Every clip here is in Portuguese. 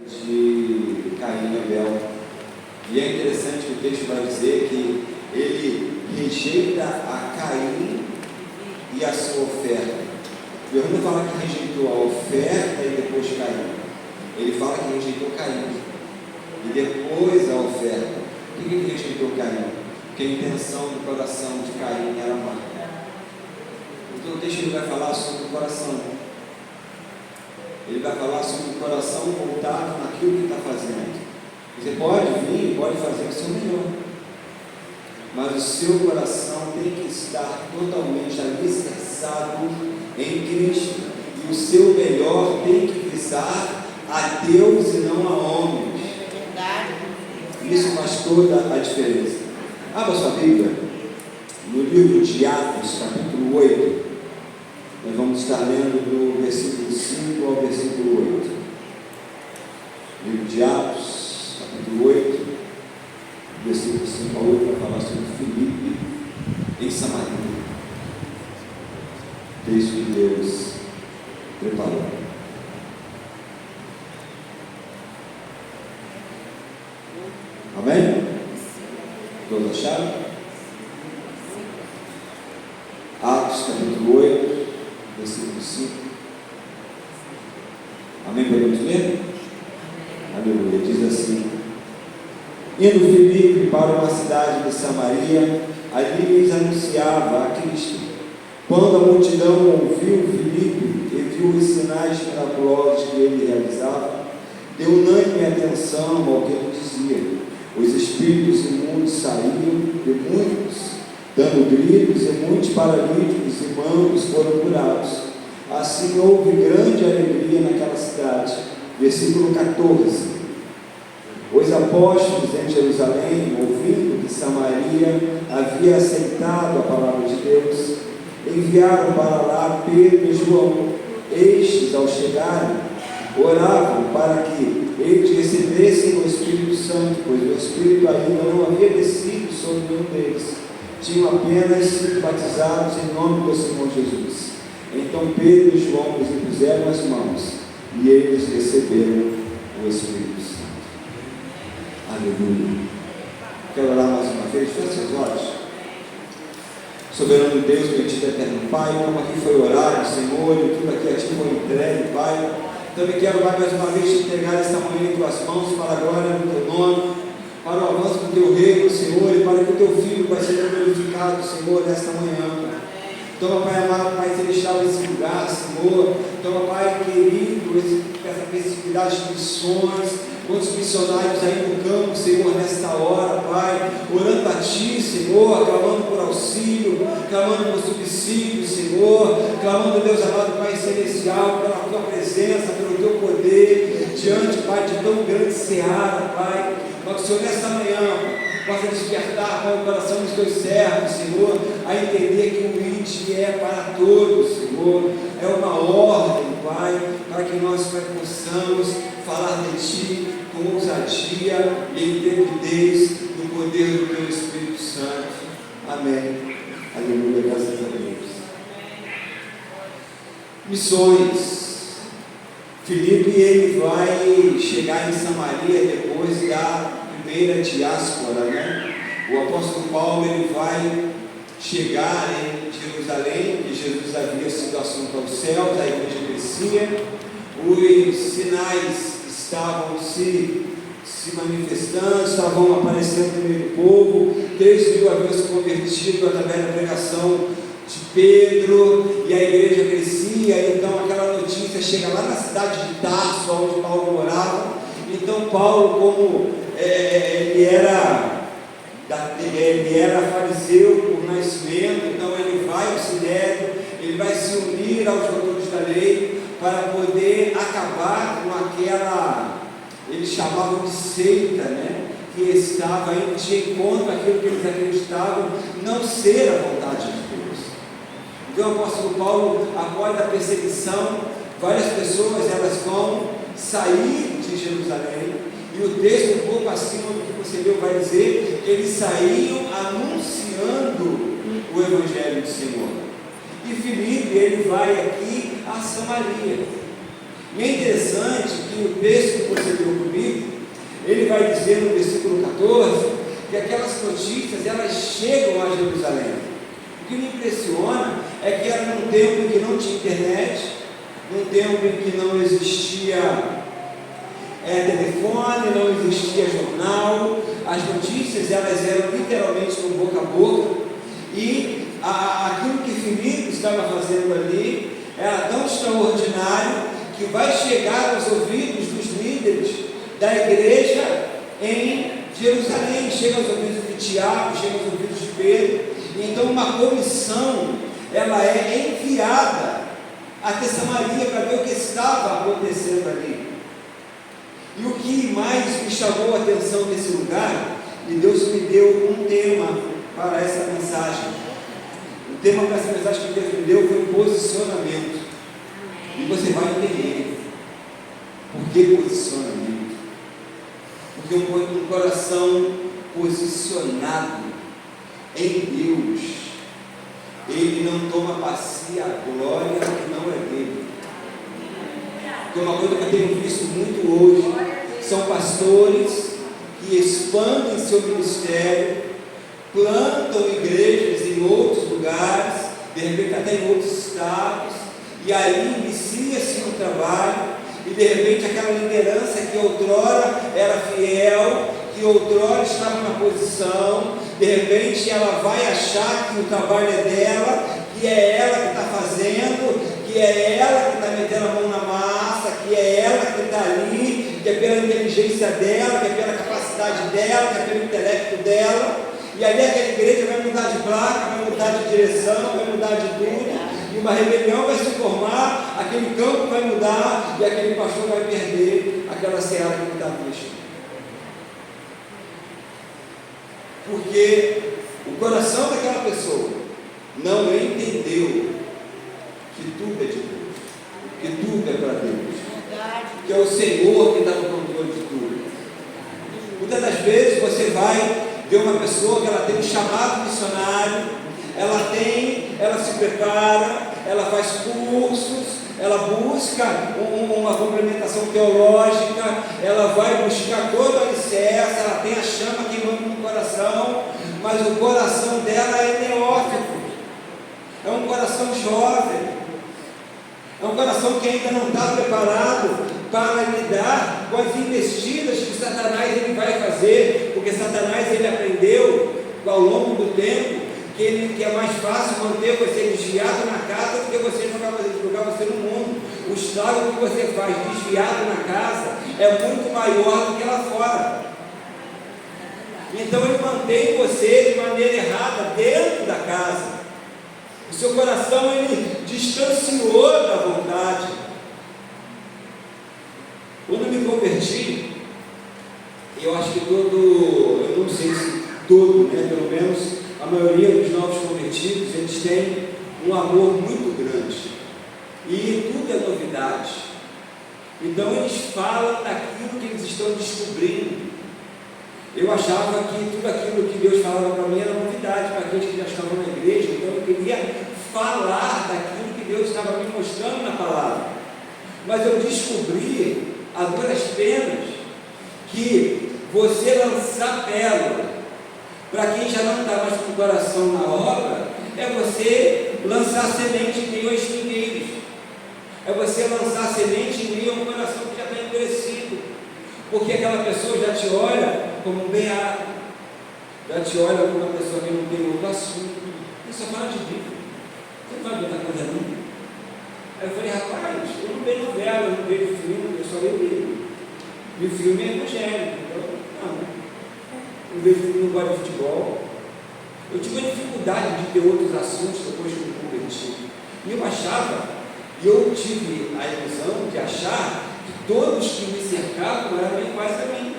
de Caim e Abel. E é interessante que o texto vai dizer que ele rejeita a Caim e a sua oferta. Ele não fala que rejeitou a oferta e depois Caim. Ele fala que rejeitou Caim e depois a oferta. Por que ele rejeitou Caim? Porque a intenção do coração de Caim era má. Então o texto ele vai falar sobre o coração. Ele vai falar sobre o coração voltado naquilo que está fazendo. Você pode vir, pode fazer o seu melhor, mas o seu coração tem que estar totalmente alicerçado em Cristo, e o seu melhor tem que visar a Deus e não a homens. Isso faz toda a diferença. Abra sua Bíblia no livro de Atos, capítulo 8. Nós vamos estar lendo do versículo 5 ao versículo 8. Livro de Atos, capítulo 8, versículo 5 ao 8, vai falar sobre Filipe em Samaria. Texto que Deus preparou. Amém? Todos acharam? Atos, capítulo 8, versículo 5. Amém? Podemos ler? Aleluia. Diz assim: indo Filipe para uma cidade de Samaria, ali lhes anunciava a Cristo. Quando a multidão ouviu Filipe e viu os sinais miraculosos que ele realizava, deu unânime atenção ao que ele dizia. Os espíritos imundos saíam de muitos, dando gritos, e muitos paralíticos e mancos foram curados. Assim houve grande alegria naquela cidade. Versículo 14. Os apóstolos em Jerusalém, ouvindo que Samaria havia aceitado a palavra de Deus, enviaram para lá Pedro e João. Estes, ao chegarem, oravam para que eles recebessem o Espírito Santo, pois o Espírito ainda não havia descido sobre nenhum deles. Tinham apenas sido batizados em nome do Senhor Jesus. Então Pedro e João lhes impuseram as mãos e eles receberam o Espírito Santo. Aleluia. Quero orar mais uma vez. Feche seus olhos. Soberano Deus, bendito eterno Pai, como aqui foi orado, Senhor, e tudo aqui a Ti foi entregue, Pai. Também quero, Pai, mais uma vez te entregar esta manhã em Tuas mãos, para a glória do Teu nome, para o avanço do Teu reino, Senhor, e para que o Teu Filho vai ser glorificado, Senhor, nesta manhã. Toma, Pai amado, Pai celestial, esse lugar, Senhor. Toma, Pai querido, essa perseguidade de missões. Quantos missionários aí no campo, Senhor, nesta hora, Pai, orando a Ti, Senhor, clamando por auxílio, clamando por subsídio, Senhor, clamando, Deus amado, Pai celestial, pela Tua presença, pelo Teu poder, diante, Pai, de tão grande seara, Pai. Mas que o Senhor, nesta manhã, possa despertar, Pai, o coração dos Teus servos, Senhor, a entender que o ID é para todos, Senhor, é uma ordem, Pai, para que nós, Pai, possamos falar de Ti com ousadia e intrepidez no poder do Teu Espírito Santo. Amém. Aleluia, graças a Deus. Missões. Filipe, ele vai chegar em Samaria depois da primeira diáspora, né? O apóstolo Paulo, ele vai chegar em Jerusalém, que Jesus havia sido assunto aos céus, a igreja crescia, os sinais estavam se manifestando, estavam aparecendo no meio do povo. 3 mil haviam se convertido através da pregação de Pedro, e a igreja crescia. Então aquela notícia chega lá na cidade de Tarso, onde Paulo morava. Então Paulo, como ele era fariseu por nascimento, então ele vai ao Sinédrio, ele vai se unir aos doutores da lei para poder acabar com aquela, eles chamavam de seita, né? Que estava indo de encontro àquilo que eles acreditavam não ser a vontade de Deus. Então o apóstolo Paulo, após a perseguição, várias pessoas elas vão sair de Jerusalém, e o texto, um pouco acima do que você leu, vai dizer que eles saíam anunciando o Evangelho do Senhor. E Filipe, ele vai aqui a Samaria. E é interessante que o texto que você leu comigo, ele vai dizer no versículo 14, que aquelas notícias, elas chegam a Jerusalém. O que me impressiona é que era num tempo em que não tinha internet, num tempo em que não existia telefone, não existia jornal, as notícias elas eram literalmente no boca a boca, e aquilo que Filipe estava fazendo ali era tão extraordinário que vai chegar aos ouvidos dos líderes da igreja em Jerusalém, chega aos ouvidos de Tiago, chega aos ouvidos de Pedro. Então uma comissão, ela é enviada até Samaria para ver o que estava acontecendo ali. E o que mais me chamou a atenção nesse lugar, e Deus me deu um tema para essa mensagem. O tema para essa mensagem que Deus me deu foi posicionamento. E você vai entender por que posicionamento. Porque um coração posicionado em Deus, ele não toma passia a glória que não é dele. Porque uma coisa que eu tenho visto muito hoje são pastores que expandem seu ministério, plantam igrejas em outros lugares, de repente até em outros estados, e aí inicia-se um trabalho, e de repente aquela liderança que outrora era fiel, que outrora estava na posição, de repente ela vai achar que o trabalho é dela, que é ela que está fazendo, que é ela que está metendo a mão na massa, que é ela que está ali, que é pela inteligência dela, que é pela capacidade dela, que é pelo intelecto dela, e ali aquela igreja vai mudar de placa, vai mudar de direção, vai mudar de tudo, e uma rebelião vai se formar, aquele campo vai mudar, e aquele pastor vai perder aquela seara que ele está deixando. Porque o coração daquela pessoa não entendeu que tudo é de Deus, que tudo é para Deus, que é o Senhor que está no controle de tudo. Muitas das vezes você vai ver uma pessoa que ela tem um chamado missionário, ela se prepara, ela faz cursos, ela busca uma complementação teológica, ela vai buscar todo o alicerce, ela tem a chama queimando no coração, mas o coração dela é neófito, é um coração jovem, é um coração que ainda não está preparado para lidar com as investidas que Satanás ele vai fazer, porque Satanás ele aprendeu ao longo do tempo que é mais fácil manter você desviado na casa do que você jogar você no mundo. O estrago que você faz desviado na casa é muito maior do que lá fora. Então ele mantém você de maneira errada dentro da casa. O seu coração ele distanciou da vontade. Quando me converti, eu acho que eu não sei se todo, pelo menos a maioria dos novos convertidos, eles têm um amor muito grande, e tudo é novidade. Então eles falam daquilo que eles estão descobrindo. Eu achava que tudo aquilo que Deus falava para mim era novidade para aqueles que já estavam na igreja, então eu queria falar daquilo que Deus estava me mostrando na palavra. Mas eu descobri, a duras penas, que você lançar pérola para quem já não está mais com o coração na obra, é você lançar semente em meio aos espinheiros, é você lançar semente em meio a um coração que já está endurecido, porque aquela pessoa já te olha como um beato, já te olha como uma pessoa que não tem outro assunto, e só fala de Bíblia, você não vai ver outra coisa nunca. Aí eu falei, rapaz, eu não vejo novela, eu não vejo filme, eu só leio Bíblia, e o filme é evangélico, então não. Não vejo, não gosto de futebol. Eu tive uma dificuldade de ter outros assuntos depois que eu me converti. E eu achava, e eu tive a ilusão de achar que todos que me cercavam eram iguais a mim.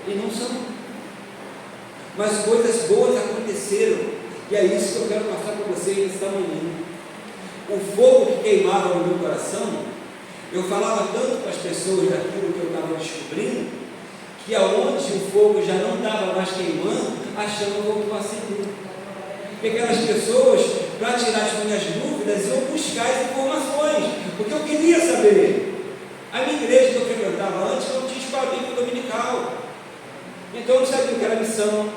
E não são. Mas coisas boas aconteceram. E é isso que eu quero passar para vocês nesta manhã. O fogo que queimava no meu coração, eu falava tanto para as pessoas daquilo que eu estava descobrindo, que aonde o fogo já não estava mais queimando, a chama voltou a acender. Porque aquelas pessoas, para tirar as minhas dúvidas, dúvidas, eu buscar as informações, porque eu queria saber. A minha igreja que eu frequentava antes não tinha escola bíblica dominical, então eu não sabia o que era missão,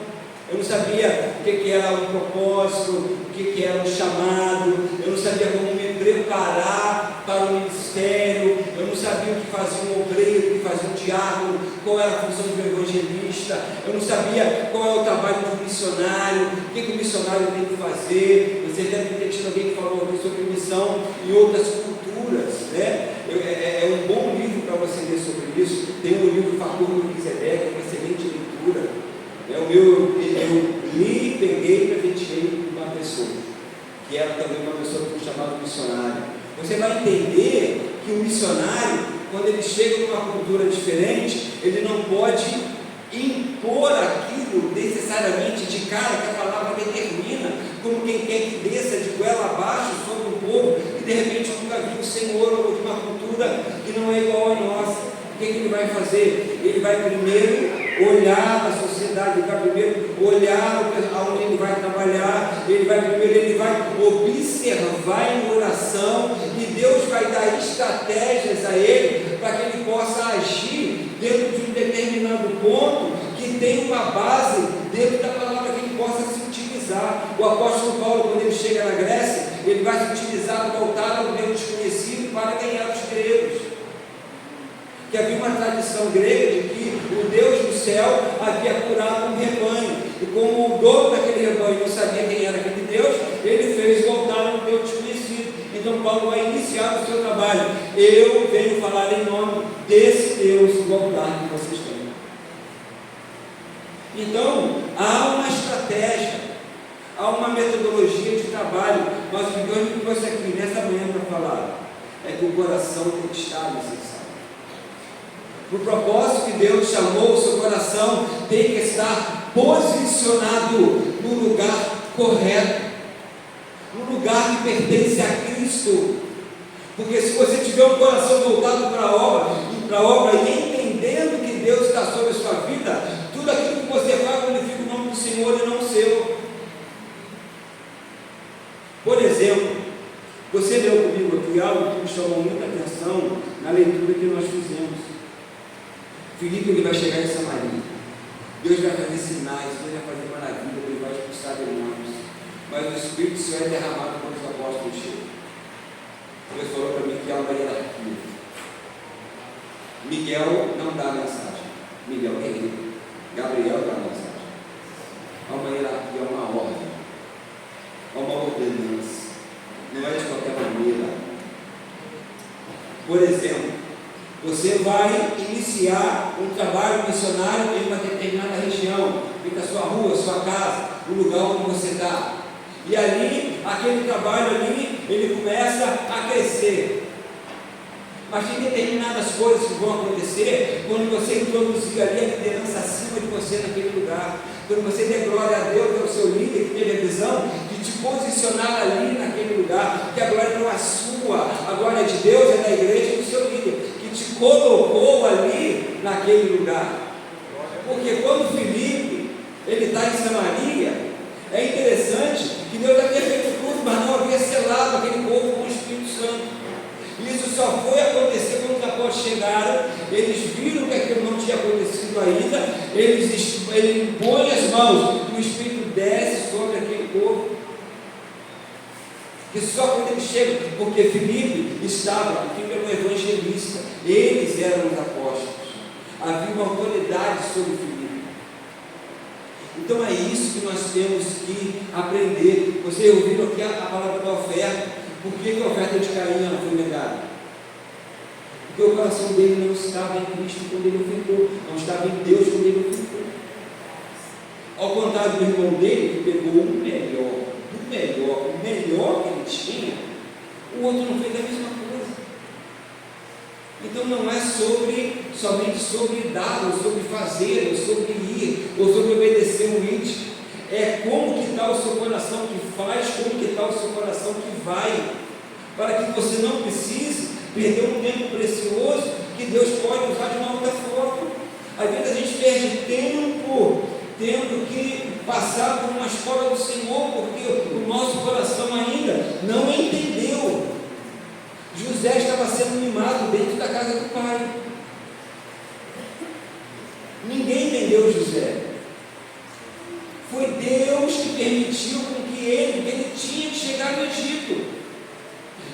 eu não sabia o que era um propósito, o que era um chamado, eu não sabia como me preparar para o ministério, eu não sabia o que fazia um obreiro, o que fazia um diácono, qual era a função do evangelista, eu não sabia qual é o trabalho de um missionário, o que o missionário tem que fazer. Vocês devem ter tido alguém que falou sobre missão em outras culturas, né? É um bom livro para você ler sobre isso. Tem um livro Fator do Melquisedeque, uma excelente leitura. Eu li, peguei e presenteei uma pessoa, que era também uma pessoa que foi chamada missionário. Você vai entender que o missionário, quando ele chega numa cultura diferente, ele não pode impor aquilo necessariamente de cara que a palavra determina, como quem quer que desça de goela abaixo sobre um povo que de repente nunca viu o Senhor, ou de uma cultura que não é igual à nossa. O que ele vai fazer? Ele vai primeiro olhar a sociedade, ele vai primeiro olhar aonde ele vai trabalhar, ele vai observar em oração, e Deus vai dar estratégias a ele para que ele possa agir dentro de um determinado ponto que tem uma base dentro da palavra que ele possa se utilizar. O apóstolo Paulo, quando ele chega na Grécia, ele vai se utilizar do altar ao Deus desconhecido para ganhar os gregos. Que havia uma tradição grega de que o Deus do céu havia curado um rebanho, e como o dono daquele rebanho não sabia quem era aquele Deus, ele fez voltar ao Deus desconhecido. Então Paulo vai iniciar o seu trabalho: eu venho falar em nome desse Deus do altar que vocês têm. Então há uma estratégia, há uma metodologia de trabalho, mas o que eu me trouxe aqui nessa manhã para falar é que o coração tem que estar necessário. O propósito que Deus chamou, o seu coração tem que estar posicionado no lugar correto, no lugar que pertence a Cristo. Porque se você tiver um coração voltado para a obra e entendendo que Deus está sobre a sua vida, tudo aquilo que você faz glorifica o nome do Senhor e não o seu. Por exemplo, você leu comigo aqui algo que me chamou muita atenção na leitura que nós fizemos. Filipe, ele vai chegar em Samaria, Deus vai fazer sinais, Deus vai fazer maravilha, Ele vai expulsar demônios, mas o Espírito Santo é derramado quando os apóstolos chegam. Deus falou para mim que há uma hierarquia. Miguel não dá a mensagem, Miguel é ele, Gabriel dá a mensagem. Há uma hierarquia, há uma ordem, há uma ordenança, não é de qualquer maneira. Por exemplo, você vai iniciar um trabalho missionário em uma determinada região, fica a sua rua, a sua casa, o lugar onde você está. E ali, aquele trabalho ali, ele começa a crescer. Mas tem determinadas coisas que vão acontecer quando você introduzir ali a liderança acima de você naquele lugar. Quando você der glória a Deus, ao seu líder que teve a visão de te posicionar ali naquele lugar, que a glória não é sua, a glória é de Deus, é da igreja e do seu líder, que te colocou ali naquele lugar. Porque quando Filipe, ele está em Samaria, é interessante que Deus havia feito tudo, mas não havia selado aquele povo com o Espírito Santo. Isso só foi acontecer quando os apóstolos chegaram, eles viram que aquilo não tinha acontecido ainda, ele impõe as mãos e o Espírito desce sobre aquele povo. Que só quando eles chegam, porque Filipe estava, Filipe era um evangelista, eles eram os apóstolos, havia uma autoridade sobre Filipe. Então é isso que nós temos que aprender. Vocês ouviram aqui a palavra da oferta. Por que a oferta de Caim não foi negada? Porque o coração dele não estava em Cristo quando ele ofertou, não estava em Deus quando ele ofertou. Ao contrário do irmão dele, que pegou o melhor que ele tinha, o outro não fez a mesma coisa. Então não é somente sobre dar, ou sobre fazer, ou sobre ir, ou sobre obedecer um índice. É como que está o seu coração que faz, como que está o seu coração que vai, para que você não precise perder um tempo precioso que Deus pode usar de uma outra forma. Às vezes a gente perde tempo tendo que passar por uma escola do Senhor, porque o nosso coração ainda não entendeu Ninguém vendeu José. Foi Deus que permitiu com que ele tinha que chegar no Egito.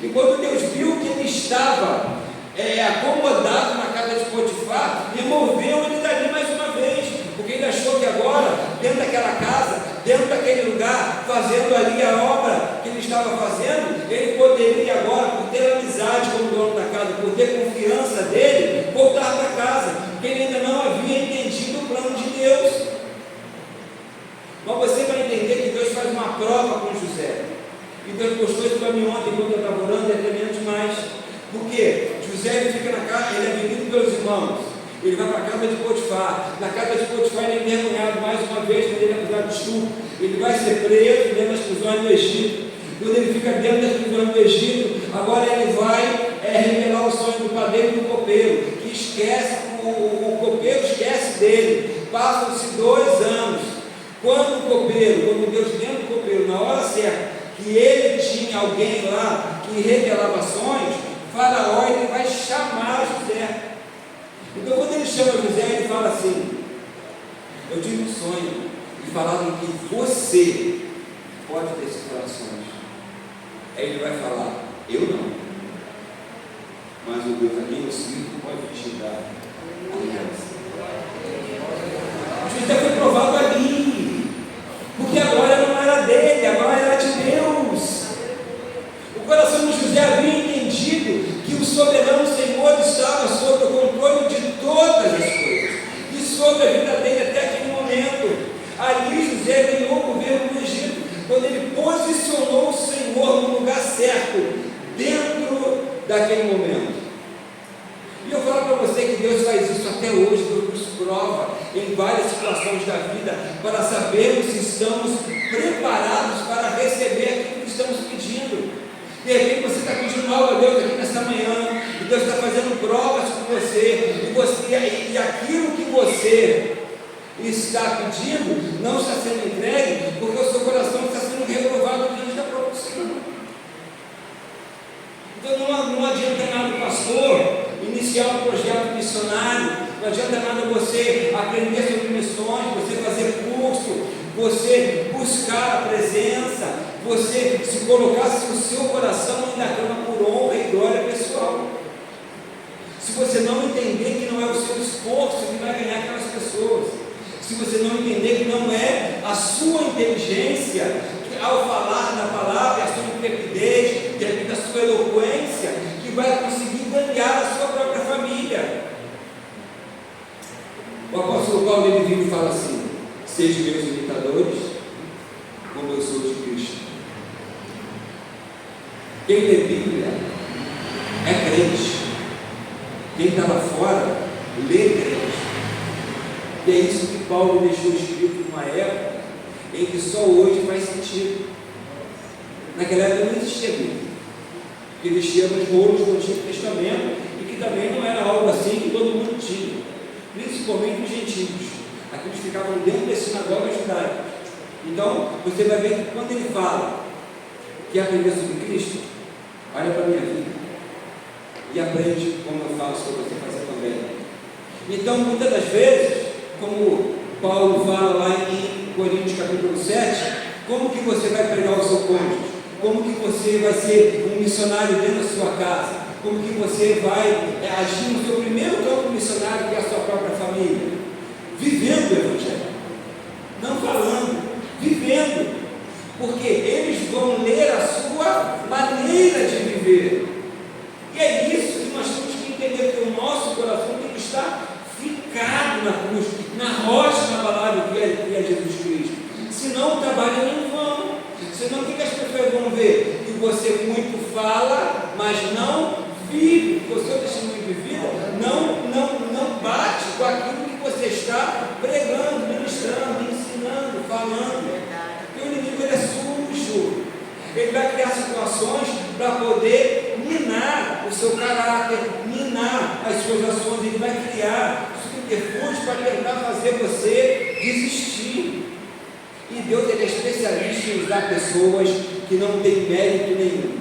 E quando Deus viu que ele estava acomodado na casa de Potifar, removeu ele dali mais uma vez, porque ele achou que agora, dentro daquela casa, dentro daquele lugar, fazendo ali a obra que ele estava fazendo, ele poderia agora, por ter amizade com o dono da casa, por ter confiança dele, voltar para casa, porque ele ainda não havia entendido o plano de Deus. Mas você vai entender que Deus faz uma prova com José. E Deus postou isso para mim ontem, quando eu estava orando, é tremendo demais. Porque José, ele fica na casa, ele é vendido pelos irmãos. Ele vai para a casa de Potifar. Na casa de Potifar ele é envergonhado mais uma vez, quando ele é acusado de estupro. Ele vai ser preso dentro das prisões do Egito. Quando ele fica dentro das prisões do Egito, agora ele vai revelar o sonho do padeiro e do copeiro, que esquece, o copeiro esquece dele. Passam-se 2 anos. Quando Deus dentro do copeiro, na hora certa, que ele tinha alguém lá que revelava sonhos, Faraó ele vai chamar José. Então quando ele chama José, ele fala assim: eu tive um sonho, e falaram que você pode decifrar sonhos. Aí ele vai falar: eu não, mas o Deus a quem eu sinto pode te dar aliança. José foi provado ali, porque agora não era dele, agora era de Deus. O coração de José havia entendido que o soberano Senhor estava sob o controle de todas as coisas, e sobre a vida dele até aquele momento. Ali José ganhou o governo do Egito, quando ele posicionou o Senhor no lugar certo, dentro daquele momento. E eu falo para você que Deus faz isso até hoje. Deus nos prova em várias situações da vida, para sabermos se estamos preparados para receber aquilo que estamos pedindo. De repente você está pedindo algo a Deus aqui nesta manhã, e Deus está fazendo provas com você, e aquilo que você está pedindo não está sendo entregue, porque o seu coração está sendo reprovado diante da própria Senhor. Então não adianta nada o pastor iniciar um projeto missionário, não adianta nada você aprender sobre missões, você fazer curso, você buscar a presença, você se colocar se o seu coração ainda clama por honra e glória pessoal. Se você não entender que não é o seu esforço que vai ganhar aquelas pessoas, se você não entender que não é a sua inteligência que, ao falar na palavra, a sua intrepidez, a sua eloquência, que vai conseguir ganhar a sua própria família. O apóstolo Paulo ele vive e fala assim: sejam meus imitadores, como eu sou de Cristo. Quem lê Bíblia é crente. Quem está lá fora lê crente. E é isso que Paulo deixou escrito numa época em que só hoje faz sentido. Naquela época não existia Bíblia, que existia nos rolos do Antigo Testamento, e que também não era algo assim que todo mundo tinha, principalmente os gentios, aqueles que ficavam dentro das sinagogas judaicas. Então você vai ver que quando ele fala que aprender sobre Cristo, olha para a minha vida e aprende como eu faço para você fazer também. Então muitas das vezes, como Paulo fala lá em Coríntios capítulo 7, como que você vai pregar o seu cônjuge? Como que você vai ser um missionário dentro da sua casa? Como que você vai agir no seu primeiro campo missionário, que é a sua própria família? Vivendo o Evangelho, não falando, vivendo, porque eles vão ler a sua maneira de viver. E é isso que nós temos que entender, que o nosso coração tem que estar ficado na cruz, na rocha, na palavra que é Jesus Cristo. Senão o trabalho é em vão. Senão o que as pessoas vão ver? Que você muito fala, mas não vive, que o seu testemunho de vida não bate com aquilo que você está pregando, ministrando, ensinando, falando. Porque o inimigo ele é sujo. Ele vai criar situações para poder minar o seu caráter, minar as suas ações. Ele vai criar subterfúgios para tentar fazer você desistir. E Deus ele é especialista em usar pessoas que não têm mérito nenhum.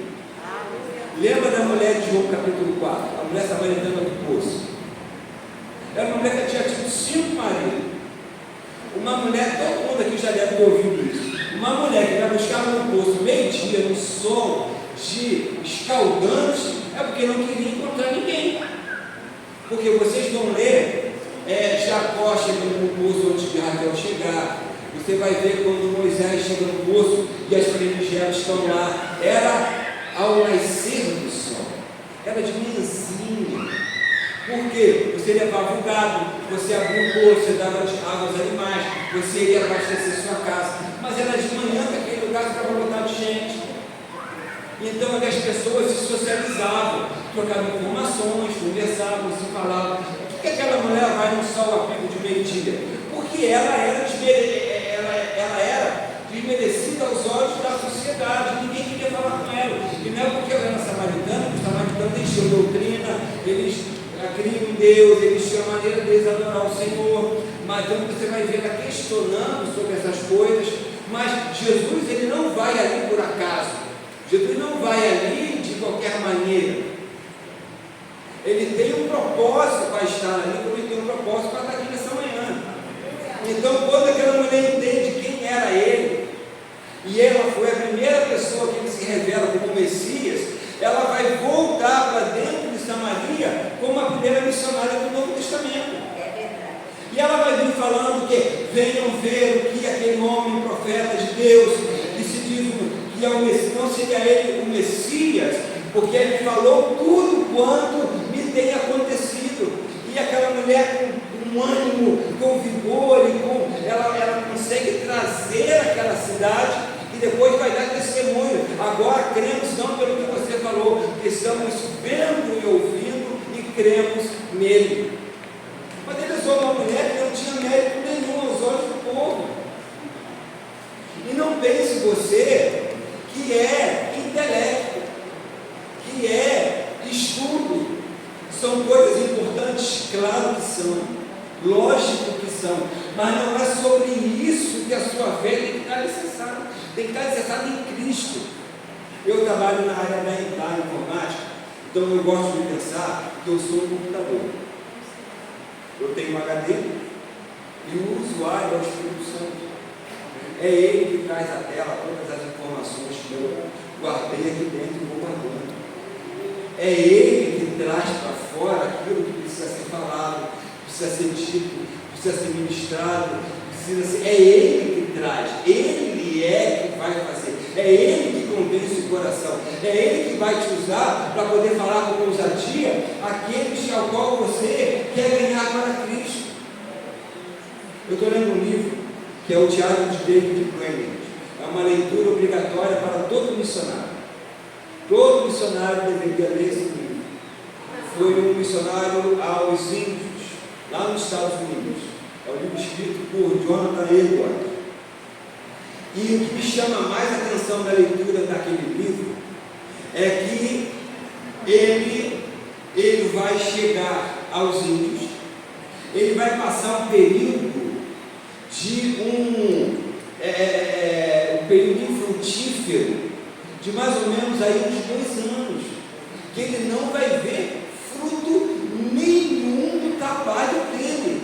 Lembra da mulher de João capítulo 4? A mulher samaritana do poço. Era uma mulher que tinha tido 5 maridos. Uma mulher, todo mundo aqui já deve ter ouvido isso. Uma mulher que vai buscar no poço meio-dia, no sol de escaldante, é porque não queria encontrar ninguém. Porque vocês vão ler, Jacó chegando no poço antes de Raquel chegar. Você vai ver quando Moisés chega no poço e as berinjelas estão lá. Era ao nascer do sol. Era de manhãzinha. Por quê? Você levava o gado, você abria o poço, você dava água aos animais, você iria abastecer sua casa. Mas era de manhã que aquele lugar ficava lotado de gente. Então as pessoas se socializavam, trocavam informações, conversavam, se falavam. Por que aquela mulher vai no sol a pico de meio-dia? Porque ela era desmerecida aos olhos da sociedade, ninguém queria falar com ela. E não é porque ela era samaritana, os samaritanos eles tinham doutrina, eles criam em Deus, eles tinham a maneira deles adorar o Senhor. Mas então você vai ver ela questionando sobre essas coisas. Mas Jesus ele não vai ali por acaso. Jesus não vai ali de qualquer maneira. Ele tem um propósito para estar ali, como ele tem um propósito para estar aqui nessa manhã. Então, quando aquela mulher entende quem era ele, e ela foi a primeira pessoa que ele se revela como Messias, ela vai voltar para dentro de Samaria como a primeira missionária do Novo Testamento. E ela vai vir falando que venham ver o que aquele homem, profeta de Deus, que se diz que é o Messias, não seria ele o Messias, porque ele falou tudo quanto me tem acontecido. E aquela mulher com ânimo, com vigor, ela consegue trazer aquela cidade e depois vai dar testemunho. Agora cremos não pelo que você falou, que estamos vendo e ouvindo e cremos nele. Mas ele usou uma mulher que não tinha mérito nenhum aos olhos do povo. E não pense você que é intelecto, que é estudo. São coisas importantes, claro que são, lógico que são, mas não é sobre isso que a sua fé tem que estar alicerçada. Tem que estar alicerçada em Cristo. Eu trabalho na área da informática, então eu gosto de pensar que eu sou um computador. Eu tenho um HD e o usuário é o Espírito Santo. É ele que traz à tela todas as informações que eu guardei aqui dentro e vou guardando. É ele que traz para fora aquilo que precisa ser falado, precisa ser dito, precisa ser ministrado, é ele que traz, ele é que vai fazer, é ele que convence o coração, é ele que vai te usar para poder falar com ousadia aqueles ao qual você quer ganhar para Cristo. Eu estou lendo um livro que é o Diário de David Brainerd. É uma leitura obrigatória para todo missionário. Todo missionário deveria ler esse livro. Foi um missionário aos índios, lá nos Estados Unidos. É um livro escrito por Jonathan Edwards. E o que me chama mais a atenção da leitura daquele livro é que ele vai chegar aos índios, ele vai passar um período de um período infrutífero de mais ou menos aí uns 2 anos, que ele não vai ver fruto nenhum do trabalho dele.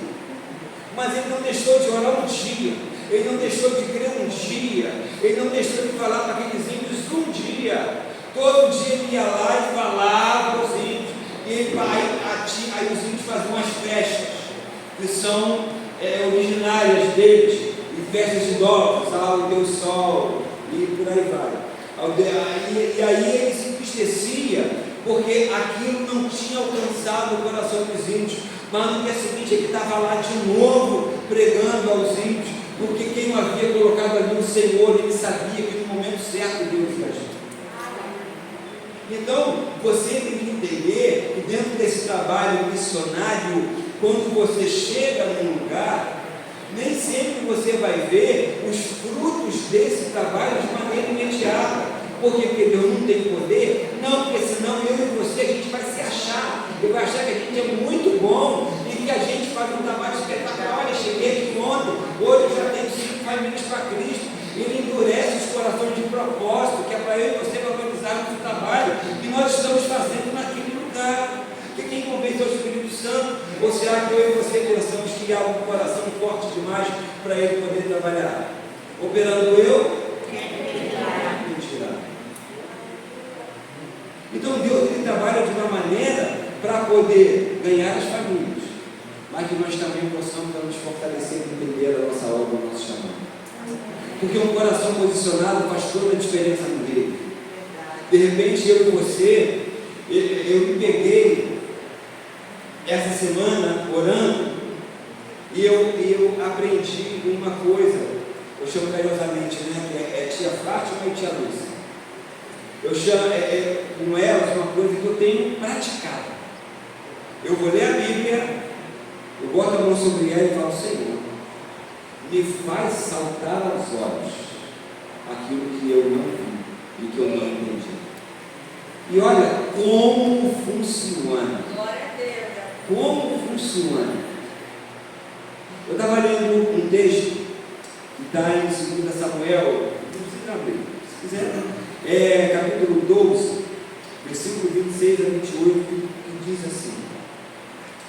Mas ele não deixou de orar um dia, ele não deixou de crer um dia, ele não deixou de falar para aqueles índios um dia. Todo dia ele ia lá e falava aos índios, e aí os índios faziam umas festas que são originárias deles, e festas de idólatras, o Deus Sol, e por aí vai. E aí ele se entristecia, porque aquilo não tinha alcançado o coração dos índios. Mas no dia seguinte ele estava lá de novo pregando aos índios, porque quem o havia colocado ali, o Senhor, ele sabia que no momento certo Deus ia agir. Então você tem que entender que dentro desse trabalho missionário, quando você chega num lugar, nem sempre você vai ver os frutos desse trabalho de maneira imediata. Por quê? Porque Deus não tem poder? Não, porque senão eu e você, a gente vai se achar. Ele vai achar que a gente é muito bom e que a gente faz um trabalho espetacular. Olha, cheguei aqui ontem, hoje eu já tenho 5 famílias para Cristo. Ele endurece os corações de propósito, que é para eu e você valorizarmos o trabalho que nós estamos fazendo naquele lugar. Porque quem convence é o Espírito Santo? Ou será que eu e você pensamos que há um coração forte demais para ele poder trabalhar? Operando eu? Mentira. Então Deus ele trabalha de uma maneira para poder ganhar as famílias, mas que nós também possamos nos fortalecer e entender a nossa obra, o nosso chamado. Porque um coração posicionado faz toda a diferença no reino. De repente eu e você, eu me peguei essa semana orando e eu aprendi uma coisa, eu chamo carinhosamente, né, que é tia Fátima e tia Lúcia. Eu chamo com elas uma coisa que eu tenho praticado. Eu vou ler a Bíblia, eu boto a mão sobre ela e falo: Senhor, me faz saltar aos olhos aquilo que eu não vi e que eu não entendi. E olha como funciona. Glória a Deus. Como funciona. Eu estava lendo um texto que está em 2 Samuel, não precisa abrir, se quiser, capítulo 12, versículo 26 a 28, que diz assim.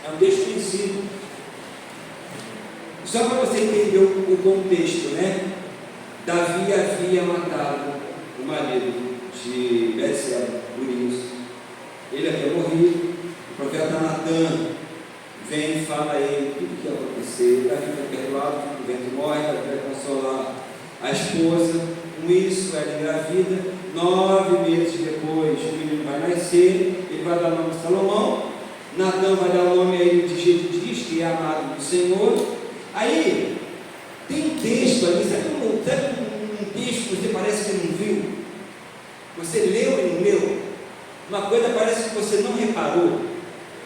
É um texto conhecido. Só para você entender o contexto, né? Davi havia matado o marido de Betseba, por isso. Ele havia morrido. O profeta Natan vem e fala a ele tudo o que ia acontecer. Davi foi perdoado, o vento morre, Davi vai consolar a esposa. Com isso, ela engravida. 9 meses depois, o menino vai nascer. Ele vai dar o nome de Salomão. Natan vai dar o nome a ele de Jedidias, que é amado do Senhor. Aí, tem um texto ali, sabe um texto que você parece que não viu? Você leu e não leu? Uma coisa parece que você não reparou,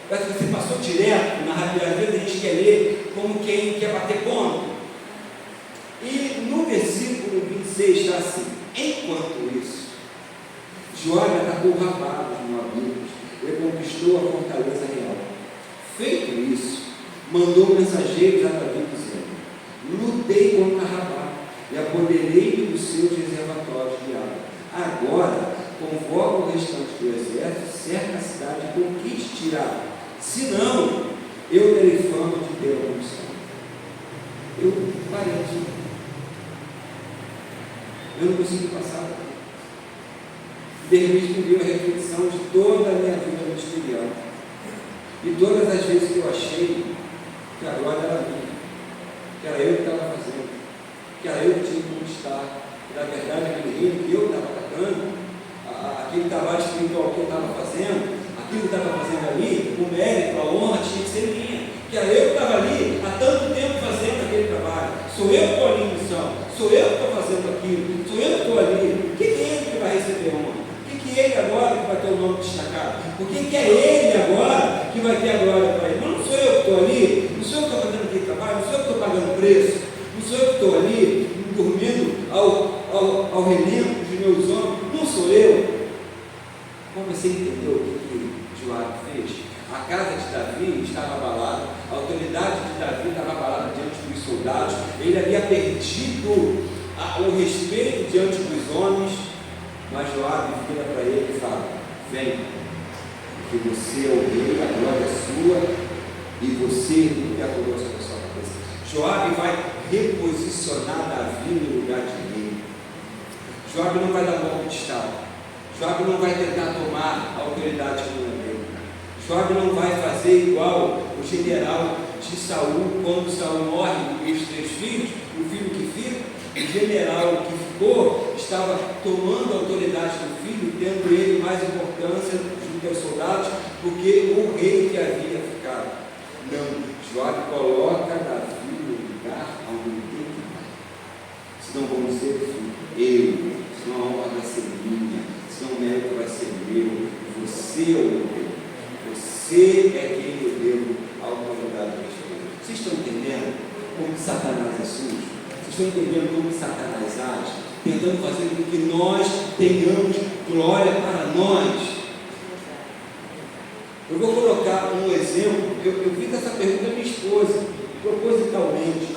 parece que você passou direto na rádio. Às vezes a gente quer ler como quem quer bater ponto. E no versículo 26 está assim: enquanto isso, Joabe atacou Rabá dos moabitas, ele conquistou a fortaleza real. Feito isso, mandou mensageiros a Davi dizendo: lutei contra Rabá e apoderei-me dos seus reservatórios de água. Agora convoca o restante do exército, cerca a cidade e conquiste-a. Senão, eu terei fama de ter a missão. Eu parei aqui. Eu não consegui passar daqui. De repente me veio a reflexão de toda a minha vida ministerial. E todas as vezes que eu achei que a glória era minha, que era eu que estava fazendo, que era eu que tinha que conquistar, que na verdade aquele reino que eu estava atacando, aquele trabalho espiritual que eu estava fazendo, aquilo que eu estava fazendo ali, o mérito, a honra tinha que ser minha, que era eu que estava ali há tanto tempo fazendo aquele trabalho. Sou eu que estou ali em missão, sou eu que estou fazendo aquilo, sou eu que estou ali. O que é ele que vai receber honra? O que é ele agora que vai ter o nome destacado? O que é ele agora que vai ter a glória para ele? Mas não sou eu que estou ali, não sou eu que estou fazendo aquele trabalho, não sou eu que estou pagando preço, não sou eu que estou ali dormindo ao relento dos meus ombros, não sou eu. Como você entendeu o que Joabe fez? A casa de Davi estava abalada, a autoridade de Davi estava abalada diante dos soldados, ele havia perdido o respeito diante dos homens, mas Joabe vira para ele e fala: vem, porque você é o rei, a glória é sua, e você tem a coroa sobre a sua cabeça. Joabe vai reposicionar Davi no lugar de rei. Joabe não vai dar golpe de estado. Joabe não vai tentar tomar a autoridade que não é dele. Joabe não vai fazer igual o general de Saul, quando Saul morre e os 3 filhos, o filho que fica, o general que ficou estava tomando a autoridade do filho, tendo ele mais importância junto aos soldados do que o rei que havia ficado. Não, Joabe coloca Davi no lugar onde ele tem que ir. Senão vamos dizer eu, senão a honra vai ser minha, senão o mérito vai ser meu. Você é o meu rei. Você é quem eu devo a autoridade da história. Vocês estão entendendo como que Satanás é sujo? Vocês estão entendendo como que Satanás age? Tentando fazer com que nós tenhamos glória para nós. Eu vou colocar um exemplo. Eu fiz essa pergunta à minha esposa, propositalmente.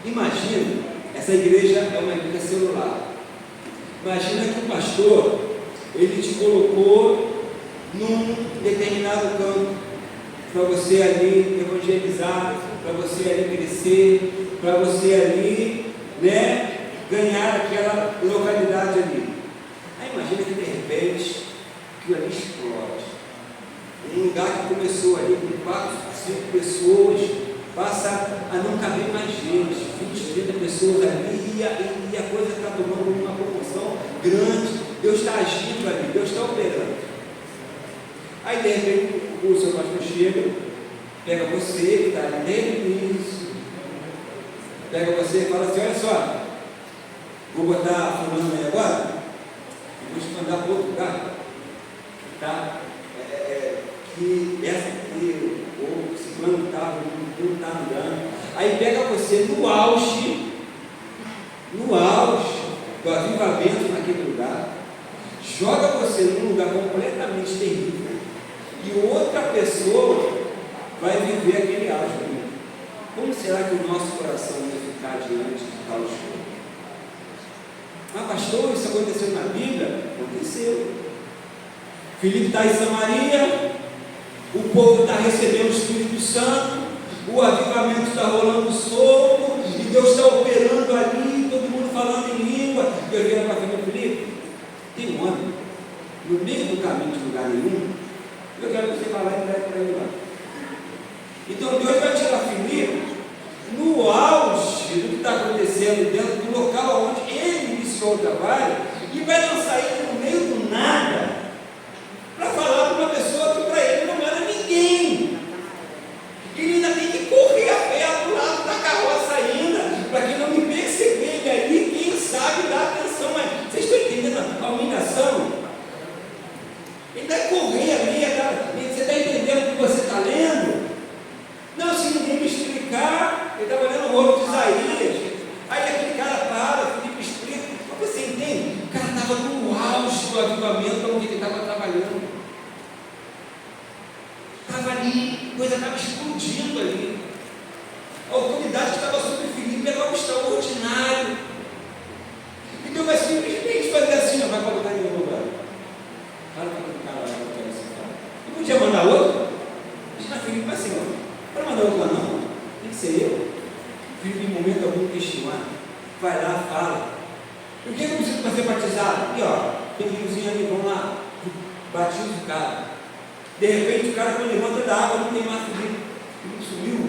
Imagina, essa igreja é uma igreja celular. Imagina que o pastor, ele te colocou num determinado campo, para você ali evangelizar, para você ali crescer, para você ali, né, ganhar aquela localidade ali. Aí imagina que de repente aquilo ali explode. Um lugar que começou ali com 4, 5 pessoas, passa a não caber mais gente, 20, 30 pessoas ali, e a coisa está tomando uma proporção grande. Deus está agindo ali, Deus está operando. Aí de repente o seu pastor chega, pega você que está ali desde o início, pega você e fala assim: olha só, vou botar fulano aí agora, vou te mandar para outro lugar, tá? Que essa aqui, ou esse plano estava, não está andando. Aí pega você no auge do avivamento naquele lugar, joga você num lugar completamente terrível, e outra pessoa vai viver aquele auge. Como será que o nosso coração vai ficar diante de tal coisa? Mas pastor, isso aconteceu na Bíblia? Aconteceu. Filipe está em Samaria, o povo está recebendo o Espírito Santo, o avivamento está rolando solto, e Deus está operando ali, todo mundo falando em língua. E eu viro para Filipe: tem um homem no meio do caminho de lugar nenhum, eu quero que você vá lá e entregue para ele lá. Então Deus vai tirar Filipe no auge do que está acontecendo dentro do local onde ele iniciou o trabalho, e vai lançar ele no meio do nada para falar para uma pessoa que para ele não era ninguém. Ele ainda tem que correr a pé do lado da carroça ainda, para que não me perceber ele ali, quem sabe dar atenção. Mas vocês estão entendendo a humilhação? Ele vai correr ali, você está entendendo o que você está lendo? Não, se ninguém me explicar, ele estava lendo o rolo de Isaías. Aí aquele cara para, Filipe explica. Mas você entende? O cara estava no auge do avivamento onde ele estava trabalhando. Estava ali, a coisa estava explodindo ali. A autoridade que estava sobre Filipe era algo extraordinário. E Deus vai simplesmente fazer assim: não vai colocar em nenhum lugar. Fala para o cara lá, eu quero esse cara. Não podia mandar outro? Mas Filipe vai assim: para mandar outro lá não, tem que ser eu. Filipe, em momento algum, questionar. Vai lá, fala: por que eu preciso para ser batizado? E ó, tem um riozinho ali, vamos lá, batiza o cara. De repente o cara, quando levanta da água, não tem mais Filipe. Filipe sumiu,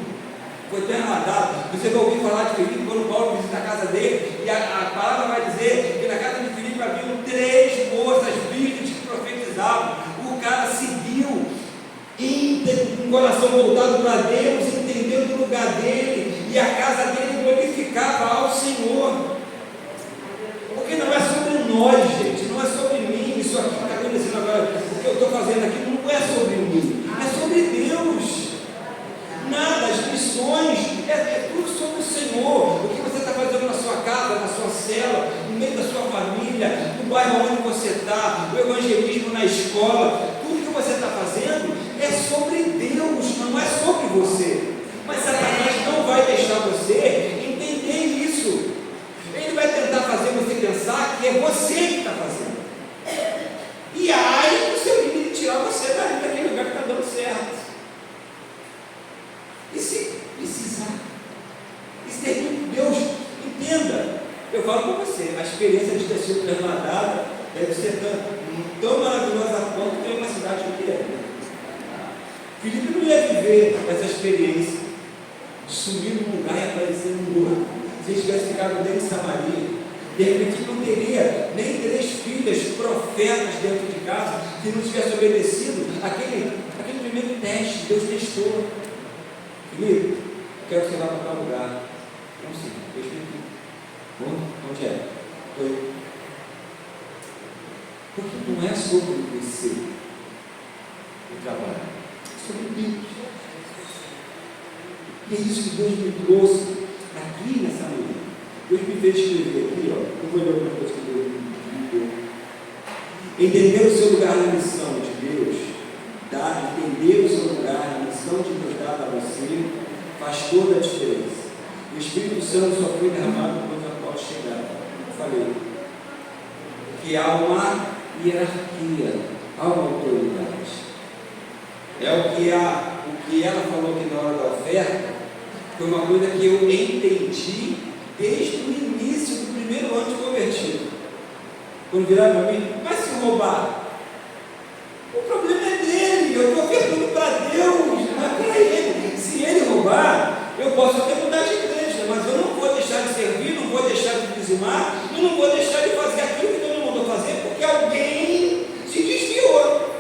foi até armadado. Você vai ouvir falar de Filipe quando Paulo visita a casa dele, e a palavra vai dizer que na casa de Filipe haviam 3 moças virgens que profetizavam. O cara seguiu, com o coração voltado para Deus, entendendo o lugar dele, e a casa dele glorificava ao Senhor. Porque não é sobre nós, gente, não é sobre mim. Isso aqui que está acontecendo agora, o que eu estou fazendo aqui não é sobre mim, é sobre Deus. Nada, as missões, é tudo sobre o Senhor. O que você está fazendo na sua casa, na sua cela, no meio da sua família, no bairro onde você está, o evangelismo na escola, tudo que você está fazendo é sobre Deus, não é sobre você. Mas Satanás não vai deixar você entender isso. Ele vai tentar fazer você pensar que é você que está fazendo. E aí o seu líder tirar você daquele lugar que está dando certo. E se precisar, e se Deus entenda, eu falo para você, a experiência de ter sido trasladada deve ser tão maravilhosa a ponto que tem uma cidade pequena. Filipe não ia viver essa experiência de subir num lugar e aparecer num outro. Se ele tivesse ficado dentro de Samaria, de repente não teria nem 3 filhas profetas dentro de casa, se não tivesse obedecido aquele primeiro teste. Deus testou. Filipe, quero que você vá para tal lugar. Não sei, eu explico. Onde é? Foi. Porque não é sobre você o trabalho, é sobre Deus. E é isso que Deus me trouxe aqui nessa manhã. Deus me fez escrever aqui, ó. Eu vou ler algumas coisas que Deus me deu. Entender o seu lugar na missão de Deus, entender o seu lugar na missão de Deus dada a você, faz toda a diferença. O Espírito Santo só foi derramado quando após chegar. Eu falei que há uma hierarquia, há uma autoridade. É o que o que ela falou aqui na hora da oferta foi uma coisa que eu entendi desde o início do primeiro ano de convertido. Quando viraram para mim, mas se roubar, o problema é dele, eu estou ofertando para Deus, não é para ele. Se ele roubar, eu posso até mudar de igreja, mas eu não vou deixar de servir, não vou deixar de dizimar, e não vou deixar de fazer aquilo que todo mundo mandou fazer, porque alguém se desviou.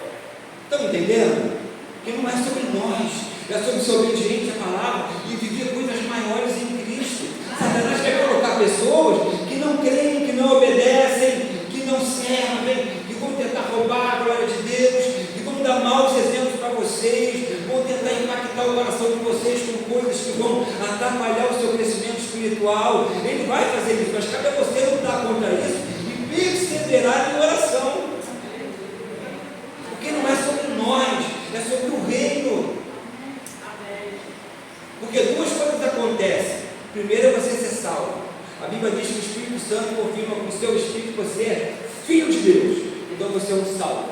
Estão entendendo? Que não é sobre nós, é sobre ser obediente à palavra e viver coisas maiores em Cristo. Satanás quer colocar pessoas que não creem, que não obedecem, que não servem, que vão tentar roubar a glória de Deus, que vão dar maus exemplos para vocês, vão tentar impactar o coração de vocês com coisas que vão atrapalhar o seu crescimento espiritual. Ele vai fazer isso, mas cabe a você lutar contra isso e perseverar em oração, porque não é sobre nós, é sobre o reino. Porque duas coisas acontecem. Primeiro é você ser salvo. A Bíblia diz que o Espírito Santo confirma com o seu Espírito que você é filho de Deus, então você é um salvo.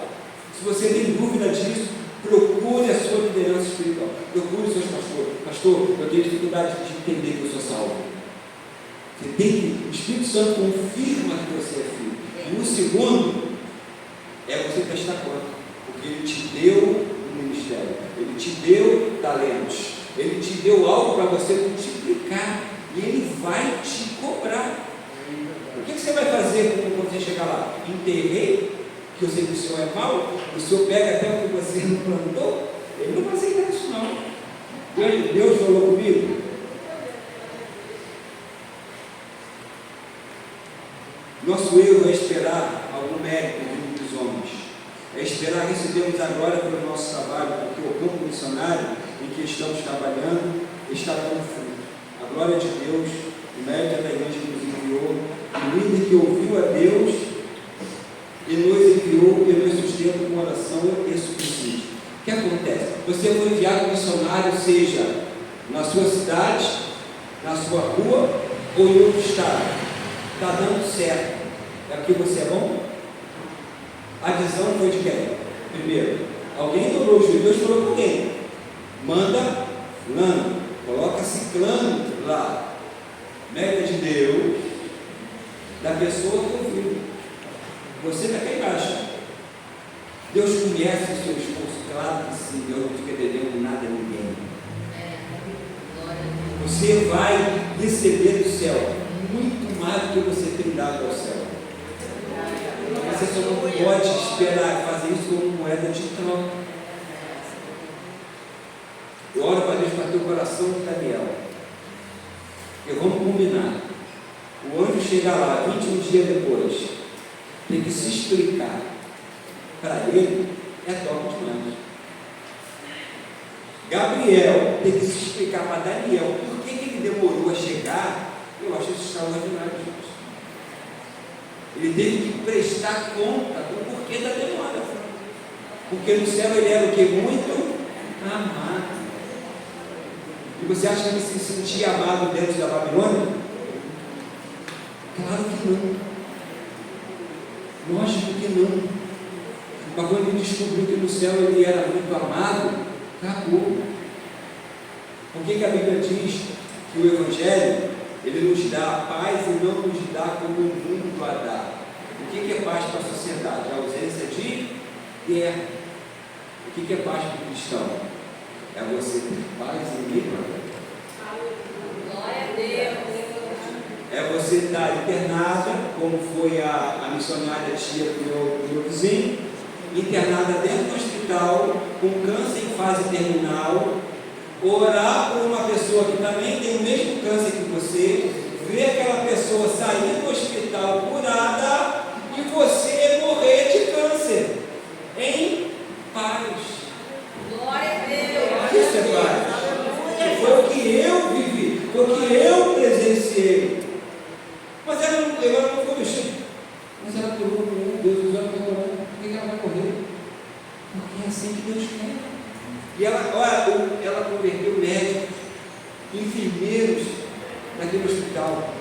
Se você tem dúvida disso, procure a sua liderança espiritual, procure os seus pastores. Pastor, eu tenho dificuldade de entender que eu sou salvo. O Espírito Santo confirma que você é filho. E o segundo é você prestar conta, porque ele te deu um ministério, ele te deu talentos, ele te deu algo para você multiplicar, e ele vai te cobrar. O que você vai fazer quando você chegar lá? Enterrei, que eu sei que o Senhor é mau, o Senhor pega até o que você não plantou? Ele não vai aceitar isso não. Deus falou comigo. Nosso erro é esperar algum mérito dos homens, é esperar recebermos a glória pelo nosso trabalho, porque o campo missionário em que estamos trabalhando está dando fruto. A glória de Deus, o mérito da igreja que nos enviou, o líder que ouviu a Deus e nos enviou e nos sustenta com oração e suicídio. O que acontece? Você foi enviado missionário, seja na sua cidade, na sua rua ou em outro estado. Está dando certo. É porque você é bom? A visão foi de quem? Primeiro, alguém dobrou os Deus falou com alguém. Manda fulano, coloca ciclano lá. Mérito de Deus, da pessoa que ouviu. Você está aqui embaixo. Deus conhece o seu esforço, claro que sim. Deus não fica devendo nada a ninguém. Você vai receber do céu muito mais do que você tem dado ao céu. Você só não pode esperar fazer isso como moeda de troca. Eu oro para Deus para ter o coração de Daniel. Porque vamos combinar. O anjo chega lá 21 dias depois, tem que se explicar. Para ele é top demais. Gabriel tem que se explicar para Daniel por que ele demorou a chegar. Eu acho isso extraordinário, gente. Ele teve que prestar conta do porquê da demora. Porque no céu ele era o que? Muito amado. E você acha que ele se sentia amado dentro da Babilônia? Claro que não. Lógico que não. Mas quando ele descobriu que no céu ele era muito amado, acabou. Por que a Bíblia diz que o Evangelho ele nos dá a paz e não nos dá como o mundo a dá? O que é paz para a sociedade? A ausência de guerra. O que é paz para o cristão? É você ter paz em mim. Glória a Deus. É você estar internada, como foi a missionária tia do meu vizinho, internada dentro do hospital, com câncer em fase terminal, orar por uma pessoa que também tem o mesmo câncer que você, ver aquela pessoa sair do hospital curada e você morrer de câncer em paz. Glória a Deus. Isso é paz. Foi o que eu vivi, foi o que eu presenciei. Mas ela não foi mexida. Mas ela curou com Deus, os olhos estão orando. Por que ela vai morrer? Porque é assim que Deus quer. E ela converteu médicos, enfermeiros naquele hospital.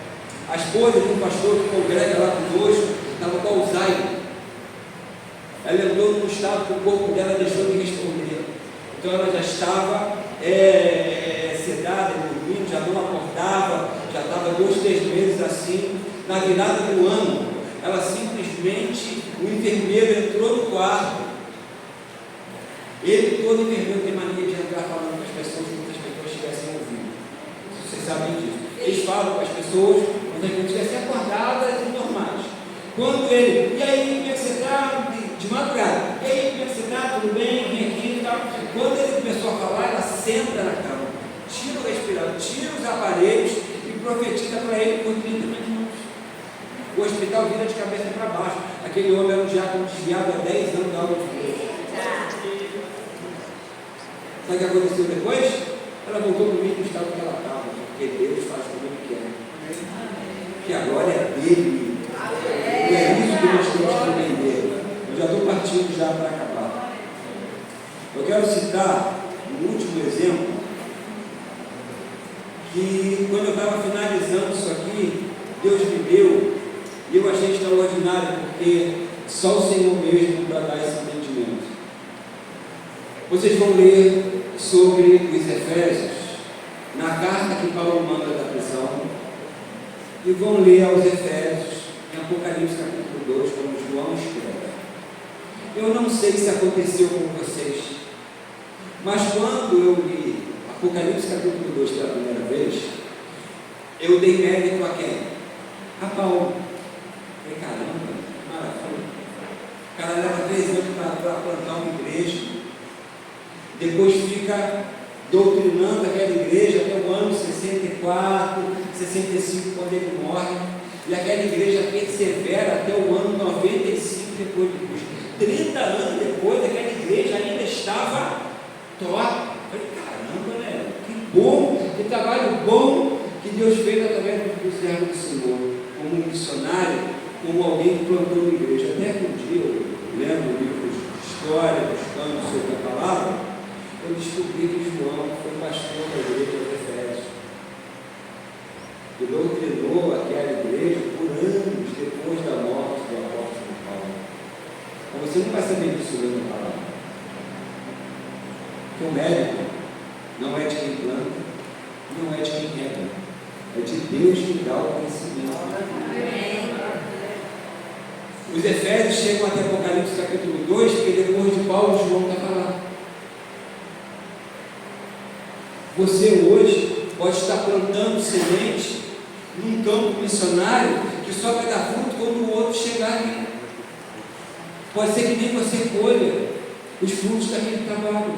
A esposa de um pastor que congrega lá conosco estava com Alzheimer. Ela entrou num estado que o corpo dela deixou de responder. então ela já estava sedada, dormindo, já não acordava, já estava 2, 3 meses assim. Na virada do ano, ela simplesmente, o enfermeiro entrou no quarto. Todo enfermeiro tem mania de entrar falando com as pessoas como se as pessoas estivessem ouvindo. Vocês sabem disso. Eles falam com as pessoas como se as pessoas estivessem acordadas e normais. Quando ele, e aí, como é que você está? De madrugada, e aí, como é que você está? Tudo bem? Vem aqui e tal. Quando ele começou a falar, ela senta na cama, tira o respirador, tira os aparelhos e profetiza para ele por 30 minutos. O hospital vira de cabeça para baixo. Aquele homem era um diácono desviado há 10 anos da aula de Deus. Sabe o que aconteceu depois? Ela voltou para o mesmo estado que ela estava, porque Deus faz como Ele quer. Que a glória é dele. E é isso que nós temos que entender. Eu já estou partindo já para acabar. Eu quero citar um último exemplo, que quando eu estava finalizando isso aqui, Deus me deu, e eu achei extraordinário, porque só o Senhor mesmo para dar esse entendimento. Vocês vão ler sobre os Efésios, na carta que Paulo manda da prisão, e vão ler aos Efésios, em Apocalipse capítulo 2, como João escreve. Eu não sei se aconteceu com vocês, mas quando eu li Apocalipse capítulo 2 pela primeira vez, eu dei mérito a quem? A Paulo. Falei, caramba, maravilha. O cara leva 3 anos para plantar uma igreja, depois fica doutrinando aquela igreja até o ano 64, 65, quando ele morre, e aquela igreja persevera até o ano 95 depois de Cristo. 30 anos depois, aquela igreja ainda estava top. Falei, caramba, né? Que bom, que trabalho bom que Deus fez através do servo do Senhor, como um missionário, como alguém que plantou uma igreja. Até que um dia, eu lendo livros de história, buscando sobre a palavra, eu descobri que João foi pastor da igreja de Efésios. E doutrinou aquela igreja por anos depois da morte do apóstolo Paulo. Mas você não vai saber disso lendo a palavra. Porque o mérito não é de quem planta, não é de quem rega, é de Deus que dá o conhecimento. Os Efésios chegam até Apocalipse capítulo 2, porque depois de Paulo, João está falando. Você hoje pode estar plantando semente num campo missionário que só vai dar fruto quando o outro chegar ali. Pode ser que nem você colha os frutos daquele trabalho,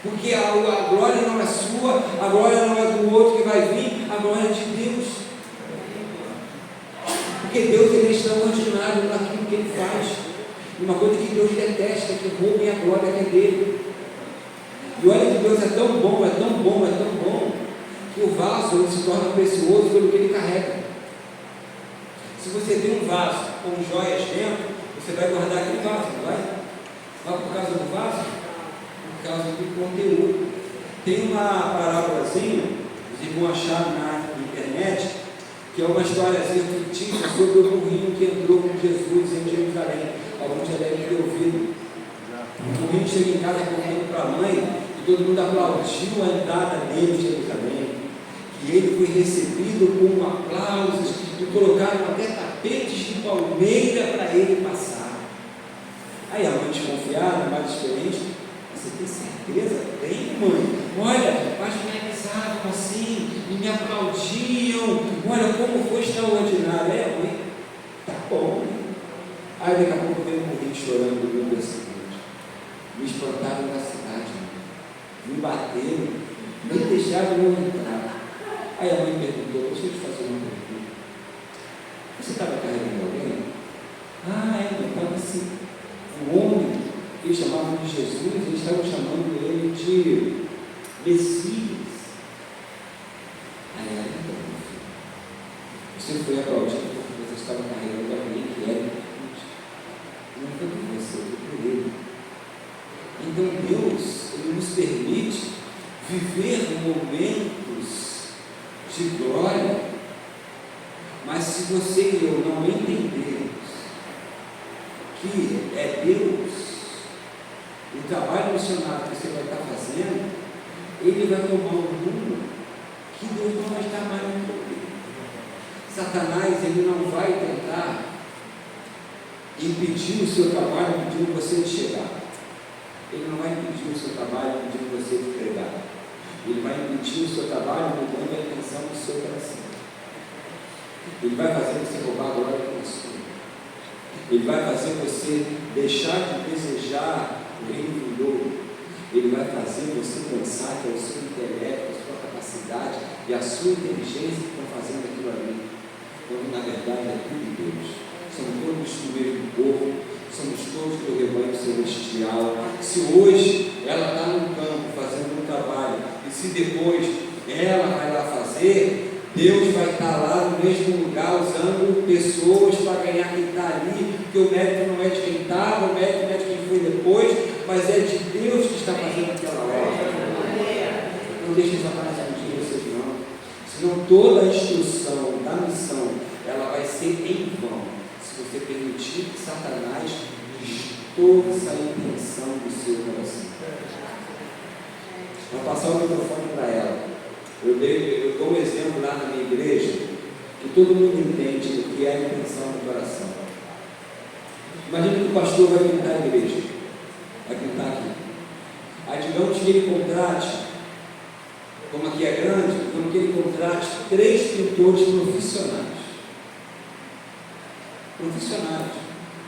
porque a glória não é sua, a glória não é do outro que vai vir, a glória é de Deus. Porque Deus, ele é extraordinário naquilo que ele faz. Uma coisa que Deus detesta, que roubem a glória que é dele. E olha que Deus é tão bom, é tão bom, é tão bom, que o vaso ele se torna precioso pelo que ele carrega. Se você tem um vaso com joias dentro, você vai guardar aquele vaso, não vai? Não por causa do vaso? Por causa do conteúdo. Tem uma parábolazinha, os irmãos acharam na internet, que é uma historiazinha fictícia sobre o burrinho que entrou com Jesus em Jerusalém. Alguns já devem ter ouvido. O burrinho chega em casa contando para a mãe, e todo mundo aplaudiu a entrada dele em Jerusalém. E ele foi recebido com aplausos, e colocaram até tapetes de palmeira para ele passar. Aí a mãe desconfiada, mais experiente, você tem certeza? Tem, mãe? Olha, mas me avisavam assim, e me aplaudiam, olha como foi extraordinário. É, mãe, tá bom. Aí daqui a pouco veio um burrinho chorando do mundo seguinte. Me espantaram na cidade, me bateram, nem deixaram eu entrar. Aí a mãe perguntou, deixa eu te fazer uma pergunta. Você estava carregando alguém? Eu estava assim. Um homem que eles chamavam de Jesus, eles estavam chamando ele de Messias. Aí ela perguntou, você foi aplaudido porque você estava carregando alguém que era importante. Não foi por você, foi por ele. Então Deus, ele nos permite viver momentos de glória, mas se você e eu não entendermos que é Deus, o trabalho missionário que você vai estar fazendo, ele vai tomar um rumo que Deus não vai estar mais no poder. Satanás, ele não vai tentar impedir o seu trabalho pedindo você de chegar. Ele não vai impedir o seu trabalho pedindo você de pregar. Ele vai impedir o seu trabalho mudando a intenção do seu coração. Ele vai fazer você roubar a glória que é sua. Ele vai fazer você deixar de desejar o reino vindouro. Ele vai fazer você pensar que é o seu intelecto, a sua capacidade e a sua inteligência que estão fazendo aquilo ali. Quando na verdade é tudo Deus. Somos todos do mesmo corpo, somos todos do rebanho celestial. Se hoje ela está no campo fazendo um trabalho, e se depois ela vai lá fazer, Deus vai estar lá no mesmo lugar usando pessoas para ganhar quem está ali, porque o mérito não é de quem estava, o mérito não é de quem foi depois, mas é de Deus que está fazendo aquela obra. Não deixe Satanás mentir vocês não. Senão toda a instrução da missão, ela vai ser em vão, se você permitir que Satanás distorça a intenção do seu coração. Vou passar o microfone para ela. Eu dou um exemplo lá na minha igreja, que todo mundo entende o que é a intenção do coração. Imagina que o pastor vai pintar a igreja, vai pintar aqui. Aí digamos que ele contrate, como aqui é grande, digamos que ele contrate 3 pintores profissionais. Profissionais,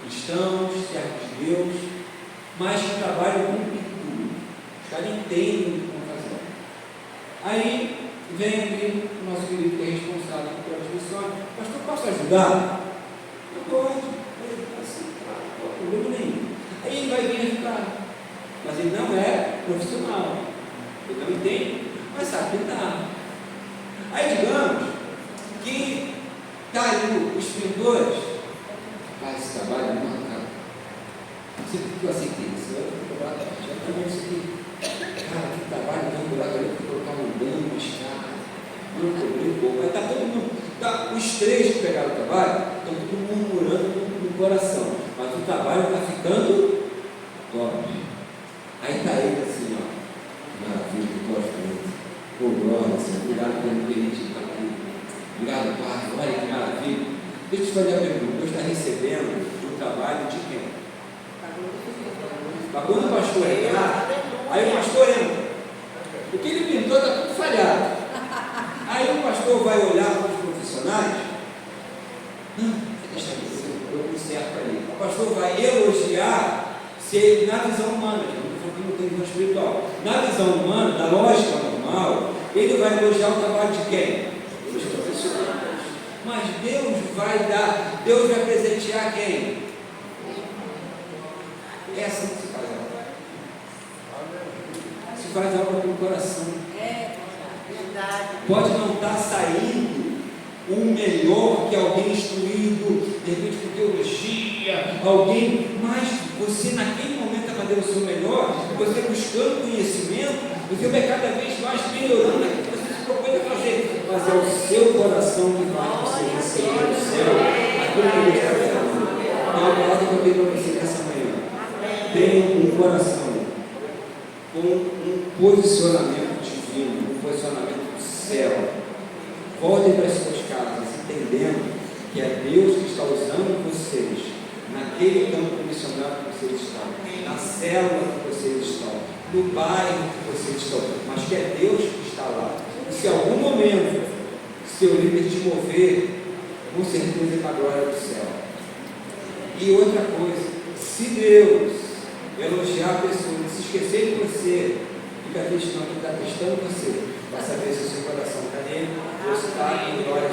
cristãos, servos de Deus, mas que trabalham com pintura. Os caras entendem o que estão fazendo. Aí vem aqui o nosso querido que é responsável por transmissões. Pastor, posso ajudar? Não pode. Assim, não há problema nenhum. Aí ele vai vir ajudar. Mas ele não é profissional. Ele não entende, mas sabe pintar. Aí digamos que está ali os pintores. Esse trabalho não é nada. Você ficou assim, você vai cobrar já também isso aqui. Cara, que trabalho, tem um buraco ali para colocar um banho, uma escada. Não cobriu um pouco. Aí está todo mundo. Tá, os 3 que pegaram o trabalho estão tudo murmurando no coração. Mas o trabalho está ficando top. Aí está ele assim, ó. Maravilha, que gosto muito. Pô, glória, Senhor. Obrigado por me permitir estar aqui. Obrigado, Pai. Olha que maravilha. Deixa eu te fazer a pergunta, Deus está recebendo o trabalho de quem? Mas quando o pastor entrar, aí o pastor entra. O que ele pintou está tudo falhado. Aí o pastor vai olhar para os profissionais, deixa eu ver certo ali. O pastor vai elogiar se ele, na visão humana, não tem visão espiritual, na visão humana, na lógica normal, ele vai elogiar o trabalho de quem? Dos profissionais. Mas Deus vai presentear quem? É assim que se faz a obra. Se faz a obra com o coração. É verdade. Pode não estar saindo um melhor que alguém instruído, de repente com teologia, alguém, mas você naquele momento está fazendo o seu melhor, você buscando conhecimento, você vai cada vez mais melhorando aquilo que você se propõe a fazer. Mas é o seu coração que vai você receber o céu, aquilo que Deus está falando. É uma palavra que eu tenho para você nessa manhã. Tenha um coração com um posicionamento divino, um posicionamento do céu. Voltem para as suas casas, entendendo que é Deus que está usando vocês naquele campo missionário que vocês estão, na célula que vocês estão, no bairro que vocês estão, mas que é Deus que está lá. E se em algum momento seu líder te mover, com certeza é para a glória do céu. E outra coisa, se Deus elogiar a pessoa, se esquecer de você, fica triste não, que está testando você, para saber se o seu coração está nele ou se está em glória